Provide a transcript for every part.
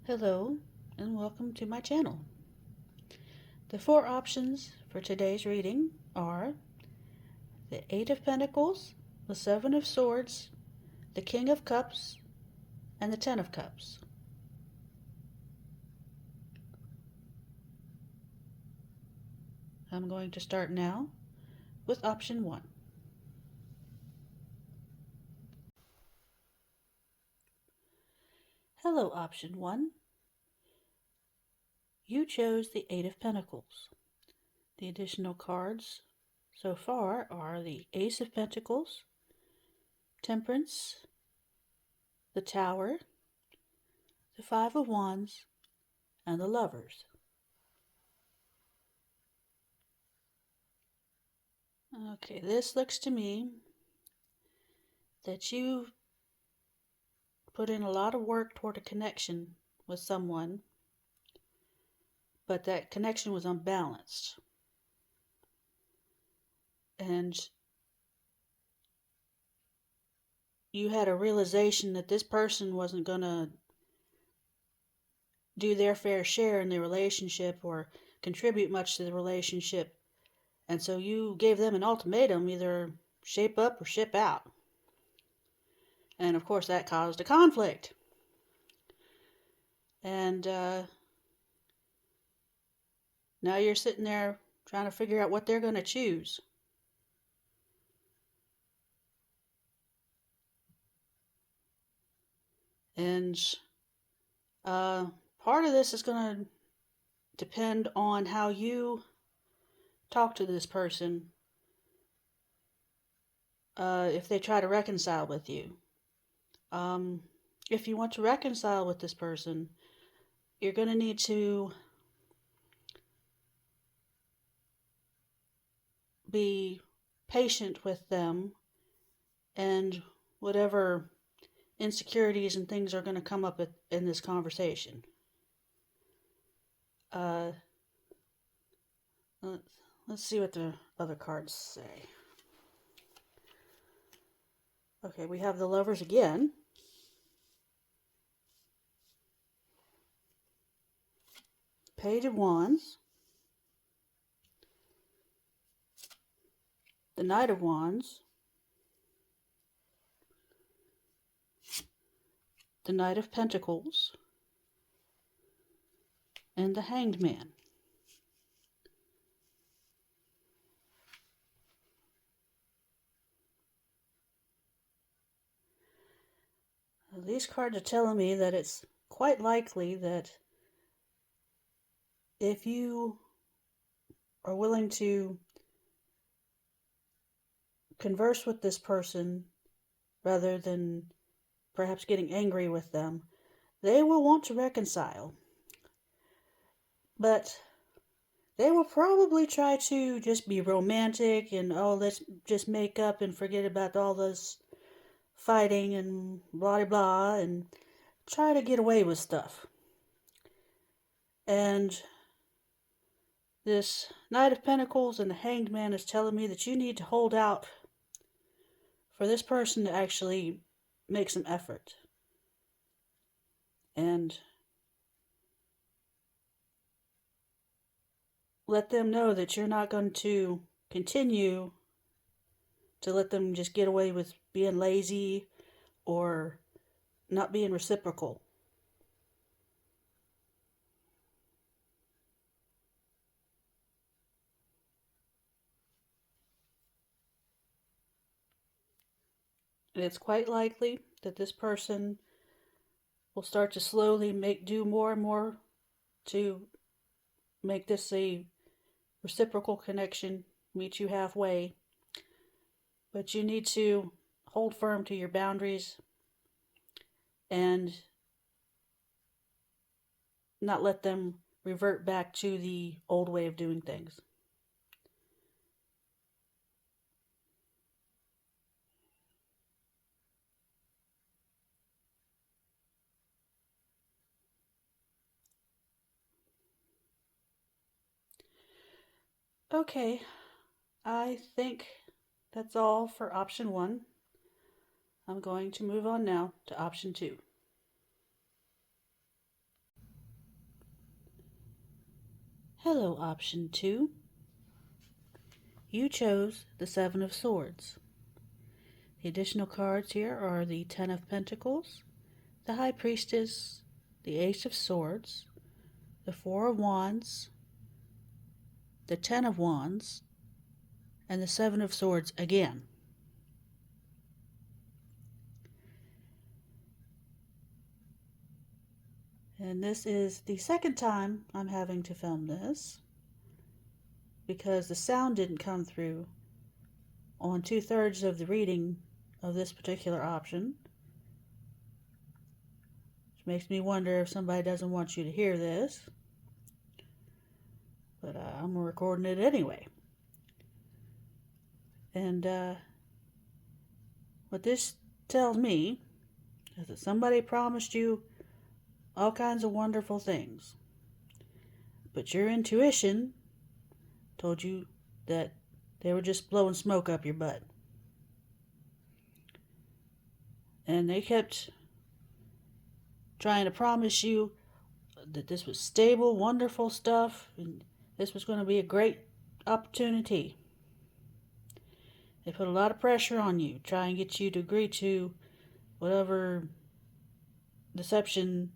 Hello and welcome to my channel. The four options for today's reading are the Eight of Pentacles, the Seven of Swords, the King of Cups, and the Ten of Cups. I'm going to start now with option 1. Hello, option 1. You chose the Eight of Pentacles. The additional cards so far are the Ace of Pentacles, Temperance, the Tower, the Five of Wands, and the Lovers. Okay, this looks to me that you put in a lot of work toward a connection with someone, but that connection was unbalanced. And you had a realization that this person wasn't going to do their fair share in the relationship or contribute much to the relationship. And so you gave them an ultimatum, either shape up or ship out. And of course that caused a conflict. And now you're sitting there trying to figure out what they're going to choose. And part of this is going to depend on how you talk to this person if they try to reconcile with you. If you want to reconcile with this person, you're going to need to be patient with them, and whatever insecurities and things are going to come up in this conversation. Let's see what the other cards say. Okay, we have the Lovers again. Page of Wands. The Knight of Wands. The Knight of Pentacles. And the Hanged Man. These cards are telling me that it's quite likely that if you are willing to converse with this person rather than perhaps getting angry with them, they will want to reconcile. But they will probably try to just be romantic and, oh, let's just make up and forget about all this fighting and blah blah blah, and try to get away with stuff. And this Knight of Pentacles and the Hanged Man is telling me that you need to hold out for this person to actually make some effort. And let them know that you're not going to continue to let them just get away with being lazy or not being reciprocal. And it's quite likely that this person will start to slowly do more and more to make this a reciprocal connection, meet you halfway. But you need to hold firm to your boundaries and not let them revert back to the old way of doing things. Okay, I think that's all for option 1. I'm going to move on now to option 2. Hello, option 2. You chose the Seven of Swords. The additional cards here are the Ten of Pentacles, the High Priestess, the Ace of Swords, the Four of Wands, the Ten of Wands, and the Seven of Swords again. And this is the second time I'm having to film this because the sound didn't come through on 2/3 of the reading of this particular option, which makes me wonder if somebody doesn't want you to hear this, but I'm recording it anyway. And what this tells me is that somebody promised you all kinds of wonderful things, but your intuition told you that they were just blowing smoke up your butt. And they kept trying to promise you that this was stable, wonderful stuff, and this was going to be a great opportunity. They put a lot of pressure on you, try and get you to agree to whatever deception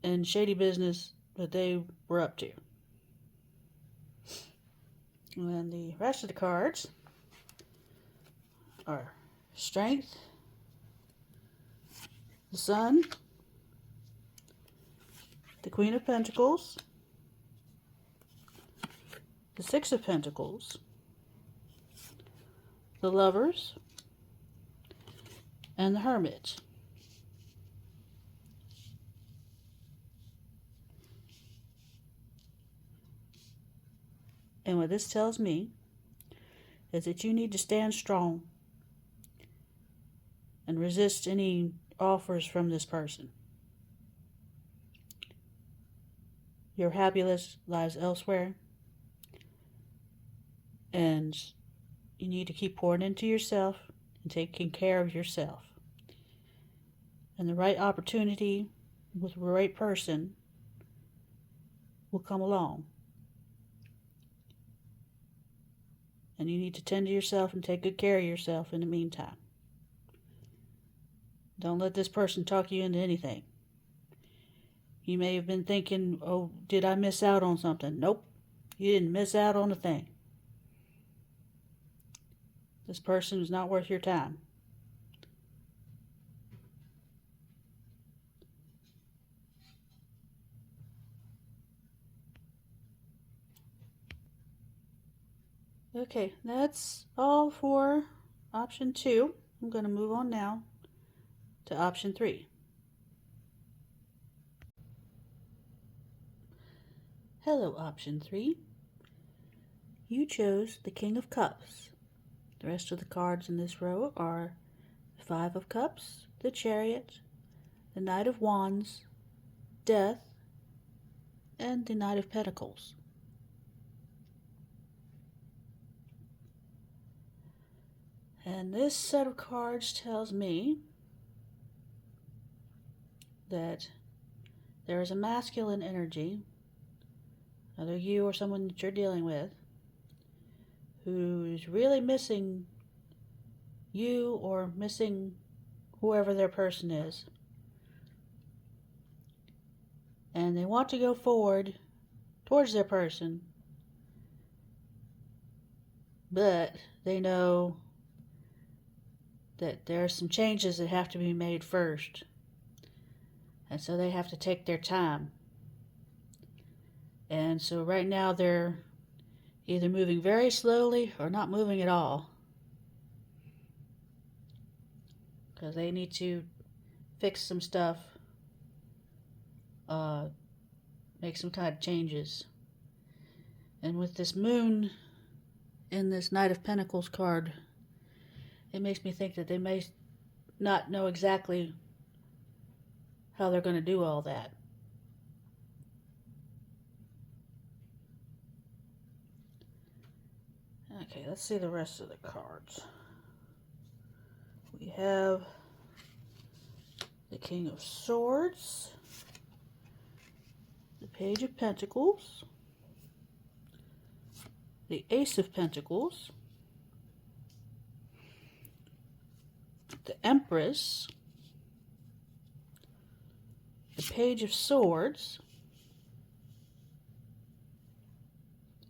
and shady business that they were up to. And the rest of the cards are Strength, the Sun, the Queen of Pentacles, the Six of Pentacles, the Lovers, and the Hermit. And what this tells me is that you need to stand strong and resist any offers from this person. Your happiness lies elsewhere, and you need to keep pouring into yourself and taking care of yourself. And the right opportunity with the right person will come along. And you need to tend to yourself and take good care of yourself in the meantime. Don't let this person talk you into anything. You may have been thinking, oh, did I miss out on something? Nope, you didn't miss out on a thing. This person is not worth your time. Okay, that's all for option 2. I'm going to move on now to option 3. Hello, option 3. You chose the King of Cups. The rest of the cards in this row are the Five of Cups, the Chariot, the Knight of Wands, Death, and the Knight of Pentacles. And this set of cards tells me that there is a masculine energy, either you or someone that you're dealing with, who's really missing you or missing whoever their person is. And they want to go forward towards their person, but they know that there are some changes that have to be made first. And so they have to take their time. And so right now they're either moving very slowly or not moving at all, because they need to fix some stuff, make some kind of changes. And with this moon in this Knight of Pentacles card, it makes me think that they may not know exactly how they're going to do all that. Okay, let's see the rest of the cards. We have the King of Swords, the Page of Pentacles, the Ace of Pentacles, the Empress, the Page of Swords,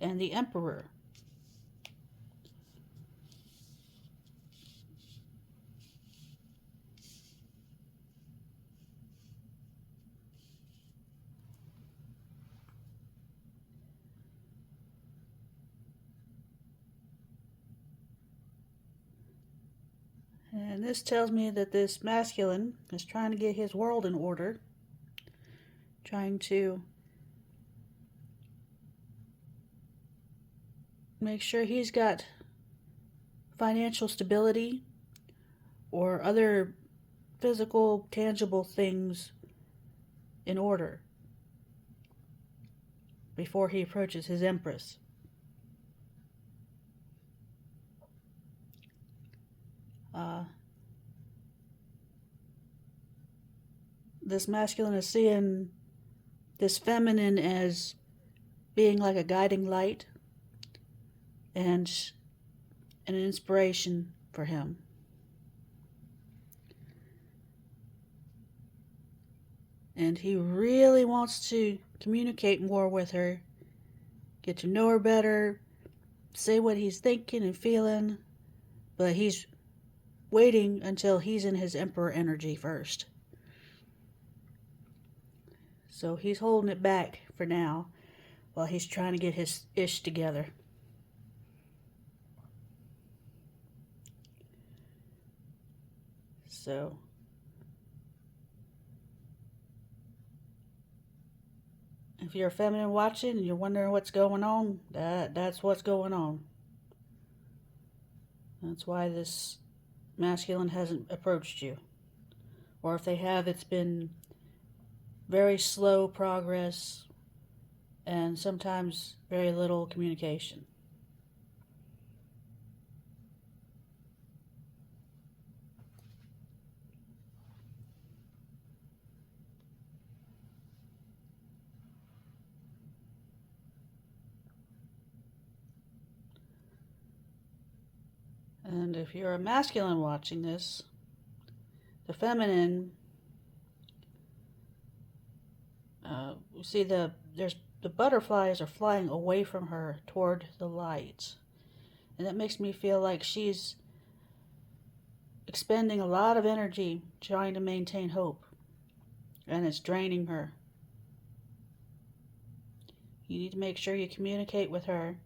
and the Emperor. And this tells me that this masculine is trying to get his world in order, trying to make sure he's got financial stability or other physical, tangible things in order before he approaches his Empress. This masculine is seeing this feminine as being like a guiding light and an inspiration for him. And he really wants to communicate more with her, get to know her better, say what he's thinking and feeling, but he's waiting until he's in his Emperor energy first. So he's holding it back for now while he's trying to get his ish together. So if you're a feminine watching and you're wondering what's going on, that's what's going on. That's why this masculine hasn't approached you. Or if they have, it's been very slow progress and sometimes very little communication. And if you're a masculine watching this, the feminine, you see the butterflies are flying away from her toward the light. And that makes me feel like she's expending a lot of energy trying to maintain hope. And it's draining her. You need to make sure you communicate with her.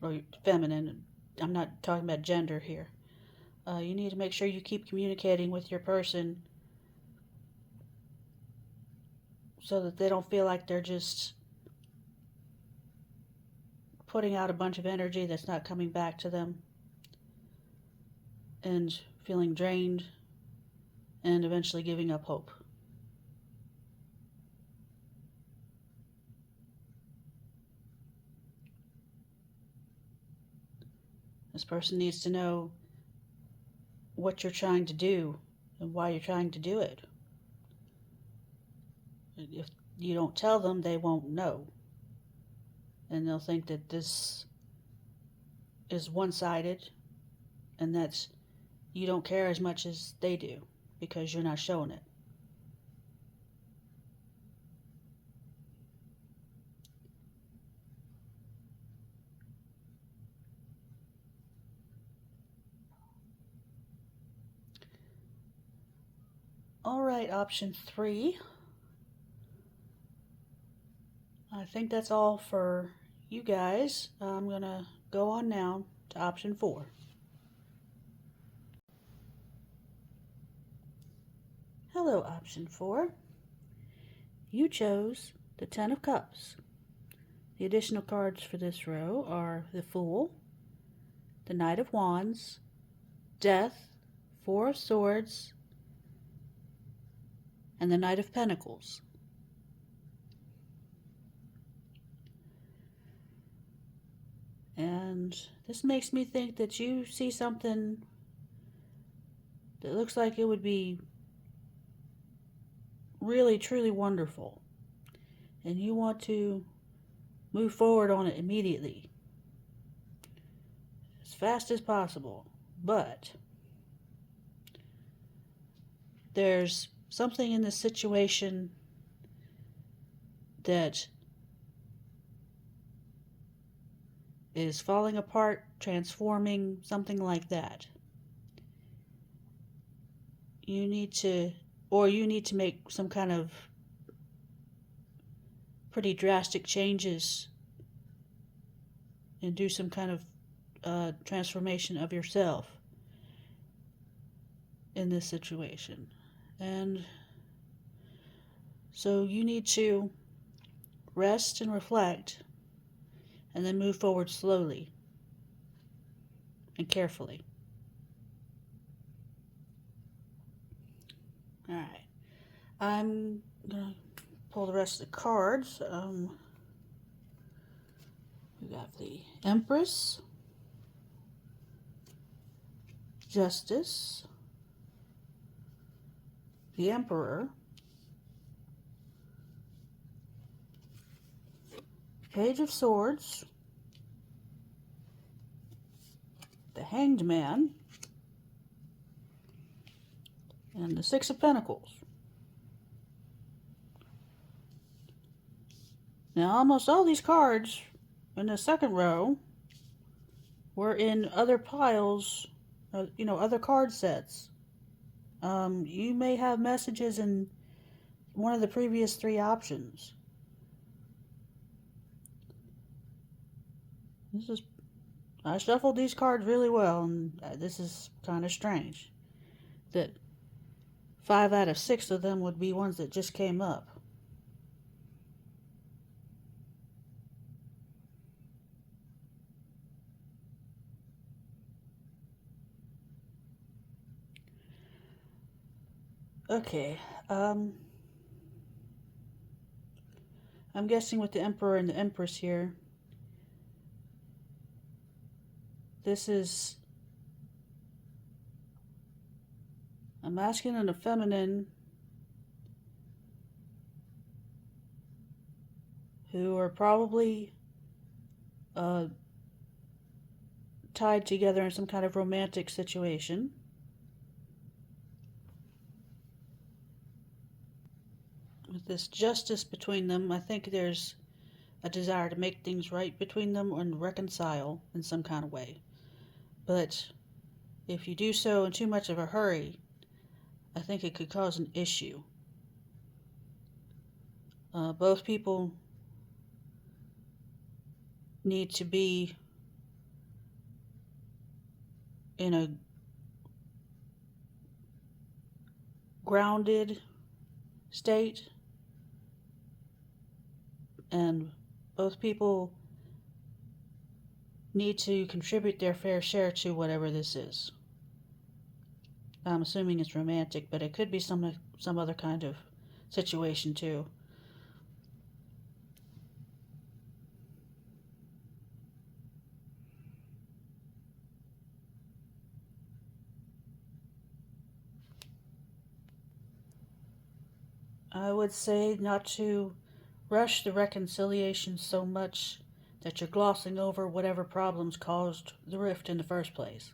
Or feminine. I'm not talking about gender here. You need to make sure you keep communicating with your person so that they don't feel like they're just putting out a bunch of energy that's not coming back to them and feeling drained and eventually giving up hope. This person needs to know what you're trying to do and why you're trying to do it. If you don't tell them, they won't know. And they'll think that this is one-sided and that you don't care as much as they do because you're not showing it. All right, option 3. I think that's all for you guys. I'm going to go on now to option 4. Hello, option 4. You chose the 10 of Cups. The additional cards for this row are the Fool, the Knight of Wands, Death, 4 of Swords, and the Knight of Pentacles. And this makes me think that you see something that looks like it would be really, truly wonderful. And you want to move forward on it immediately, as fast as possible. But there's something in this situation that is falling apart, transforming, something like that. You need to make some kind of pretty drastic changes and do some kind of transformation of yourself in this situation. And so you need to rest and reflect and then move forward slowly and carefully. Alright. I'm going to pull the rest of the cards. We got the Empress, Justice, the Emperor, Page of Swords, the Hanged Man, and the Six of Pentacles. Now, almost all these cards in the second row were in other piles, other card sets. You may have messages in one of the previous three options. I shuffled these cards really well, and this is kind of strange that 5 out of 6 of them would be ones that just came up. Okay, I'm guessing with the Emperor and the Empress here, this is a masculine and a feminine who are probably tied together in some kind of romantic situation. With this justice between them, I think there's a desire to make things right between them and reconcile in some kind of way. But if you do so in too much of a hurry, I think it could cause an issue. Both people need to be in a grounded state, and both people need to contribute their fair share to whatever this is. I'm assuming it's romantic, but it could be some other kind of situation too. I would say not to rush the reconciliation so much that you're glossing over whatever problems caused the rift in the first place.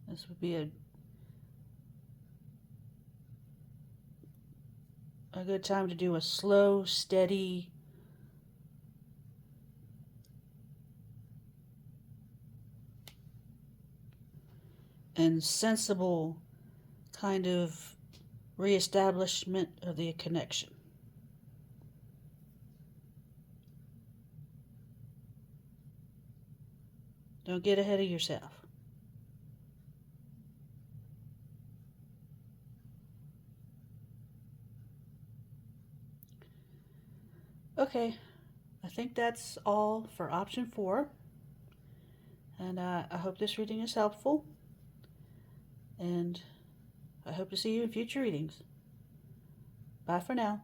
This would be a good time to do a slow, steady, and sensible kind of reestablishment of the connection. Don't get ahead of yourself. Okay, I think that's all for option 4. And I hope this reading is helpful. And I hope to see you in future readings. Bye for now.